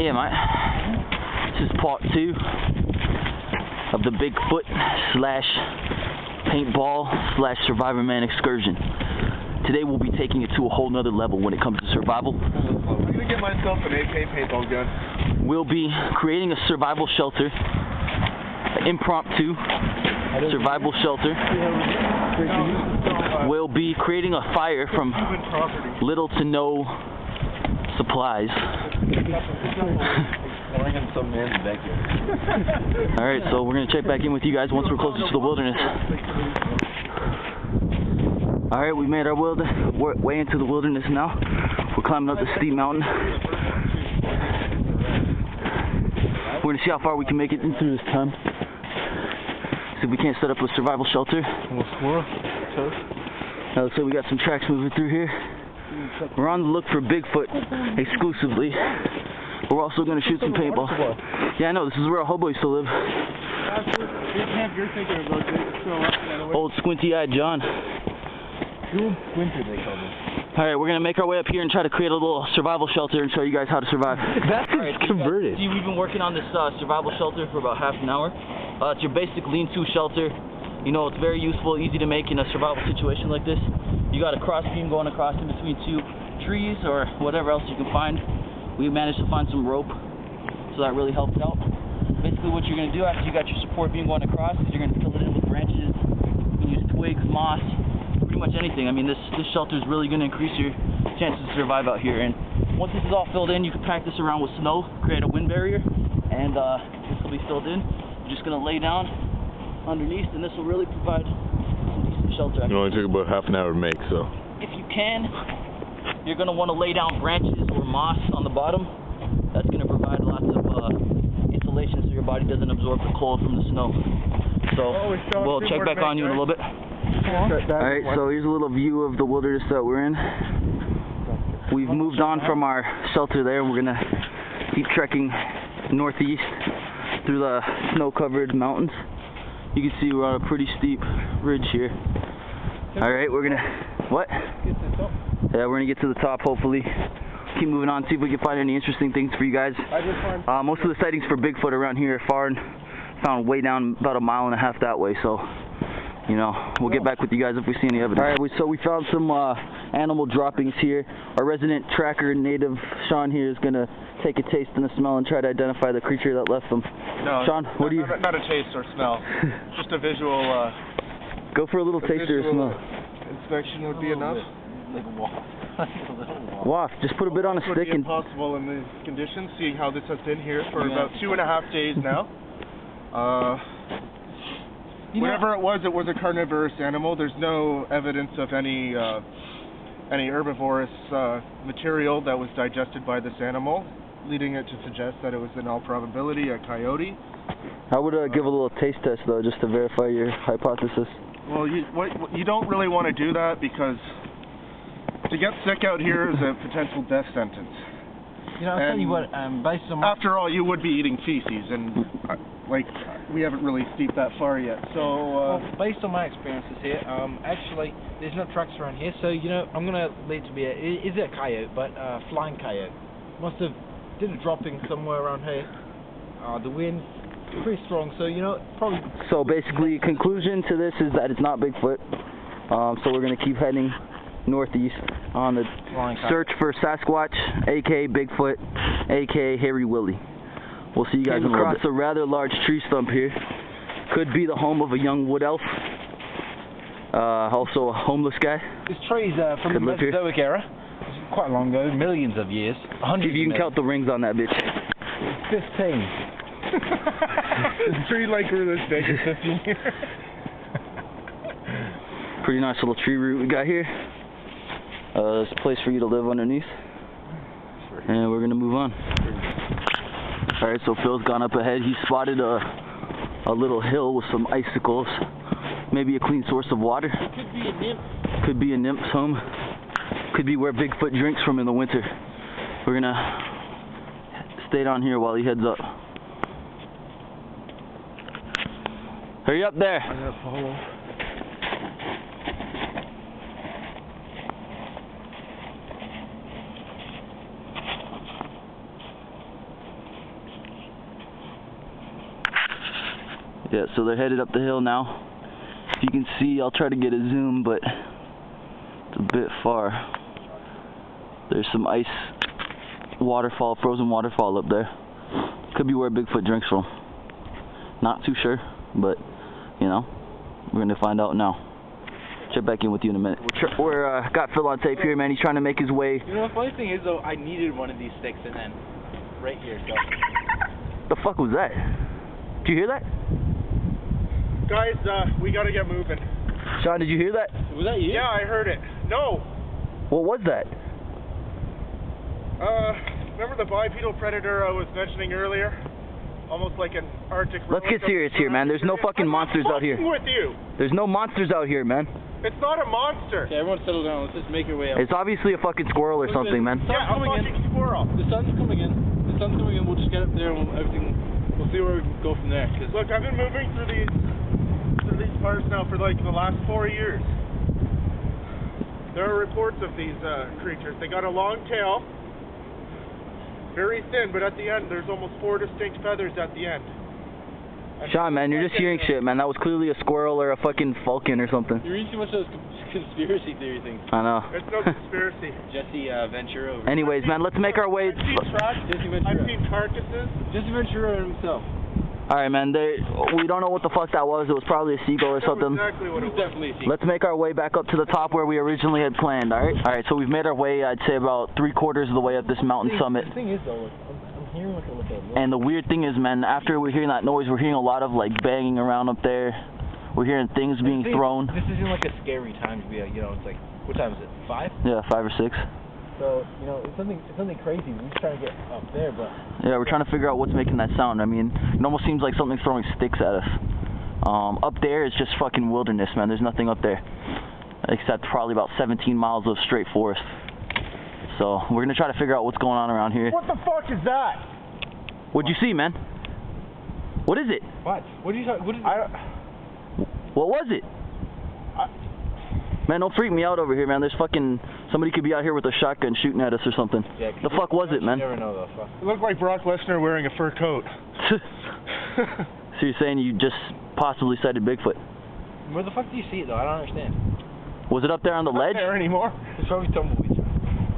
Yeah, mate. This is part 2 of the Bigfoot / paintball / Survivor Man excursion. Today we'll be taking it to a whole nother level when it comes to survival. I'm gonna get myself an AK paintball gun. We'll be creating a survival shelter, an impromptu survival shelter. We'll be creating a fire from little to no supplies. Alright, so we're going to check back in with you guys once we're closer to the wilderness. Alright, we made our way into the wilderness now. We're climbing up the steep mountain. We're going to see how far we can make it in through this time. See if we can't set up a survival shelter. A little squirrel. Now looks like we got some tracks moving through here. We're on the look for Bigfoot exclusively. We're also going to shoot some paintball. Yeah, I know, this is where our hobo used to live. Old squinty-eyed John. Squinty, they call them. Alright, we're going to make our way up here and try to create a little survival shelter and show you guys how to survive. That's converted. See, we've been working on this survival shelter for about half an hour. It's your basic lean-to shelter. You know, it's very useful, easy to make in a survival situation like this. You got a cross beam going across in between 2 trees or whatever else you can find. We managed to find some rope, so that really helped out. Basically what you're going to do after you got your support beam going across is you're going to fill it in with branches. You can use twigs, moss, pretty much anything. I mean, this shelter is really going to increase your chances to survive out here. And once this is all filled in, you can pack this around with snow, create a wind barrier, and this will be filled in. You're just going to lay down underneath, and this will really provide some decent shelter. It only took about half an hour to make, so. If you can, you're going to want to lay down branches or moss on the bottom. That's going to provide lots of insulation so your body doesn't absorb the cold from the snow. So we'll check back on you in a little bit. Alright, so here's a little view of the wilderness that we're in. We've moved on from our shelter there. We're going to keep trekking northeast through the snow-covered mountains. You can see we're on a pretty steep ridge here. Alright, we're gonna... What? Yeah, we're gonna get to the top, hopefully. Keep moving on, see if we can find any interesting things for you guys. Most of the sightings for Bigfoot around here are far and found way down about 1.5 miles that way, so... You know, we'll get back with you guys if we see any evidence. Alright, so we found some animal droppings here. Our resident tracker native, Sean here, is going to take a taste and a smell and try to identify the creature that left them. No, Sean, what do you... Not a taste or smell. Just a visual... Go for a little taste or smell. Inspection would be enough. Like a waft. Waft. Just put a bit on a stick and... It would be impossible in these conditions, seeing how this has been here for about 2.5 days now. Whatever it was a carnivorous animal. There's no evidence of any herbivorous material that was digested by this animal, leading it to suggest that it was in all probability a coyote. I would give a little taste test though, just to verify your hypothesis. Well, you don't really want to do that because to get sick out here is a potential death sentence. You know, I'll tell you what, based on after all, you would be eating feces, and like we haven't really steeped that far yet. So, well, based on my experiences here, actually, there's no tracks around here, so you know, I'm gonna lead to be is it a coyote, but flying coyote. Must have did a dropping somewhere around here. The wind pretty strong, so you know, probably. So basically, conclusion to this is that it's not Bigfoot. So we're gonna keep heading northeast on the search for Sasquatch, aka Bigfoot, aka Hairy Willie. We'll see you guys in a little bit. Across a rather large tree stump here. Could be the home of a young wood elf. Also a homeless guy. This tree's from the Mesozoic era. It's quite long ago, millions of years. See if you can count the rings on that bitch. 15. Is a tree like we're this big? 15 here. Pretty nice little tree root we got here. There's a place for you to live underneath. And we're gonna move on. Alright, so Phil's gone up ahead. He spotted a little hill with some icicles. Maybe a clean source of water. Could be a nymph. Could be a nymph's home. Could be where Bigfoot drinks from in the winter. We're gonna stay down here while he heads up. Hurry up there. I'm gonna follow. Yeah, so they're headed up the hill now. If you can see, I'll try to get a zoom, but it's a bit far. There's some ice waterfall, frozen waterfall up there. Could be where Bigfoot drinks from. Not too sure, but, you know, we're going to find out now. Check back in with you in a minute. We're got Phil on tape here, man. He's trying to make his way. You know, the funny thing is, though, I needed one of these sticks, and then right here, so. The fuck was that? Did you hear that? Guys, we gotta get moving. Sean, did you hear that? Was that you? Yeah, I heard it. No! What was that? Remember the bipedal predator I was mentioning earlier? Almost like an Arctic. Let's get serious here, man. There's no fucking monsters out here. I'm with you. There's no monsters out here, man. It's not a monster. Okay, everyone settle down. Let's just make our way up. It's obviously a fucking squirrel or something, man. Yeah, a fucking squirrel. The sun's coming in. The sun's coming in. We'll just get up there and we'll see where we can go from there. Look, I've been moving through these parts now for like the last 4 years. There are reports of these creatures. They got a long tail, very thin, but at the end there's almost 4 distinct feathers at the end. Sean, man, you're just hearing shit, man. That was clearly a squirrel or a fucking falcon or something. You're reading too much of those conspiracy theory things. I know. It's no conspiracy. Jesse Ventura. Anyways, man, let's make our way. I've seen tracks. I've seen carcasses. Jesse Ventura himself. Alright, man, we don't know what the fuck that was. It was probably a seagull or something. Exactly what it was. Definitely a seagull. Let's make our way back up to the top where we originally had planned, alright? Alright, so we've made our way, I'd say about 3/4 of the way up this mountain summit. The thing is, though, I'm hearing like a little. And the weird thing is, man, after we're hearing that noise, we're hearing a lot of, like, banging around up there. We're hearing things being thrown. This isn't like a scary time to be, you know, it's like, what time is it, 5? Yeah, 5 or 6. So, you know, it's something crazy. We're just trying to get up there, but... Yeah, we're trying to figure out what's making that sound. I mean, it almost seems like something's throwing sticks at us. Up there is just fucking wilderness, man. There's nothing up there. Except probably about 17 miles of straight forest. So, we're gonna try to figure out what's going on around here. What the fuck is that? What'd you see, man? What is it? What? What are you talking... What is it? What was it? Man, don't freak me out over here, man. There's fucking... Somebody could be out here with a shotgun shooting at us or something. Yeah, the fuck was it, man? You never know, though. Fuck. It looked like Brock Lesnar wearing a fur coat. So you're saying you just possibly sighted Bigfoot? Where the fuck do you see it, though? I don't understand. Was it up there on the ledge? Not there anymore. It's probably tumbleweeds.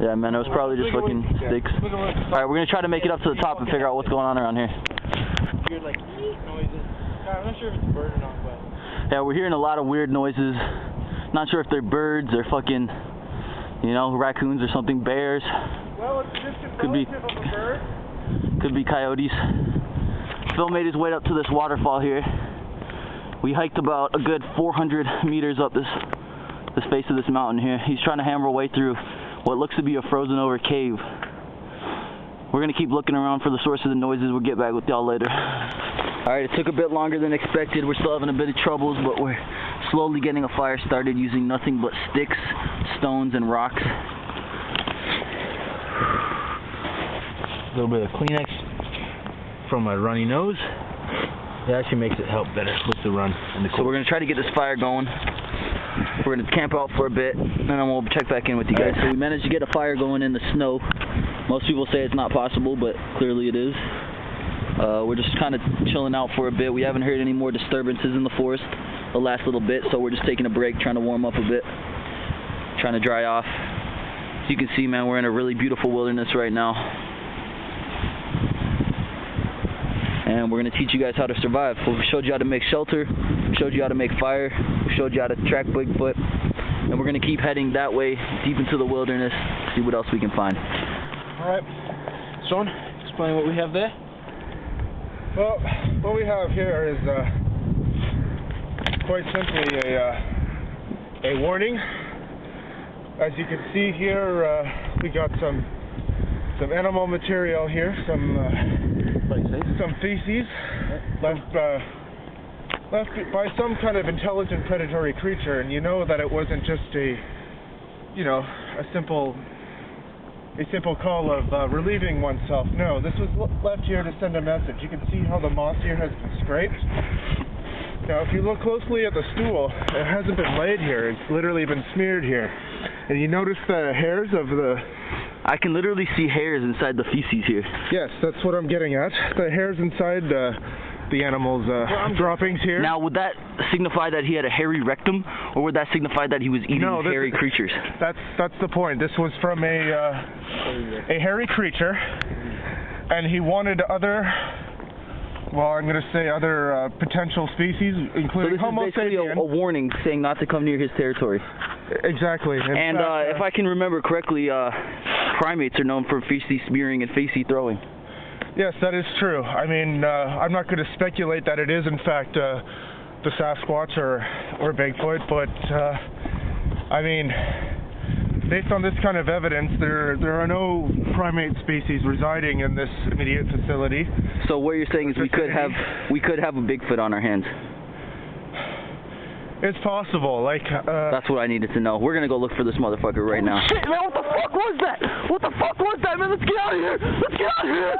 Yeah, man, it was probably just fucking sticks. Alright, we're gonna try to make it up to the top and figure out what's going on around here. Weird, like, noises. I'm not sure if it's a bird or not, but... Yeah, we're hearing a lot of weird noises. Not sure if they're birds or fucking, you know, raccoons or something, bears. Well, it's a distant relative of a bird. Could be coyotes. Phil made his way up to this waterfall here. We hiked about a good 400 meters up this face of this mountain here. He's trying to hammer a way through what looks to be a frozen over cave. We're gonna keep looking around for the source of the noises. We'll get back with y'all later. Alright, it took a bit longer than expected. We're still having a bit of troubles, but we're slowly getting a fire started using nothing but sticks, stones, and rocks. A little bit of Kleenex from my runny nose. It actually makes it help better with the run and the cold. So we're gonna try to get this fire going. We're gonna camp out for a bit, and then we'll check back in with you guys. So we managed to get a fire going in the snow. Most people say it's not possible, but clearly it is. We're just kind of chilling out for a bit. We haven't heard any more disturbances in the forest the last little bit, so we're just taking a break, trying to warm up a bit, trying to dry off. As you can see, man, we're in a really beautiful wilderness right now. And we're going to teach you guys how to survive. We showed you how to make shelter, we showed you how to make fire, we showed you how to track Bigfoot, and we're going to keep heading that way, deep into the wilderness, see what else we can find. Alright, Sean, explain what we have there. Well, what we have here is quite simply a warning. As you can see here, we got some animal material here, some feces left by some kind of intelligent predatory creature, and you know that it wasn't just a simple call of relieving oneself. No, this was left here to send a message. You can see how the moss here has been scraped. Now, if you look closely at the stool, it hasn't been laid here. It's literally been smeared here. And you notice the hairs of the... I can literally see hairs inside the feces here. Yes, that's what I'm getting at. The hairs inside the the animal's droppings here. Now, would that signify that he had a hairy rectum, or would that signify that he was eating hairy creatures? That's the point. This was from a hairy creature, and he wanted other. Well, I'm going to say other potential species, including Homo sapien. So this is basically a warning saying not to come near his territory. Exactly. And if I can remember correctly, primates are known for feces spearing and facey throwing. Yes, that is true. I mean, I'm not going to speculate that it is, in fact, the Sasquatch or Bigfoot, but, I mean, based on this kind of evidence, there are no primate species residing in this immediate facility. So what you're saying is we could have a Bigfoot on our hands. It's possible, like, That's what I needed to know. We're gonna go look for this motherfucker right now. Shit, man, what the fuck was that? What the fuck was that, man? Let's get out of here! Let's get out of here!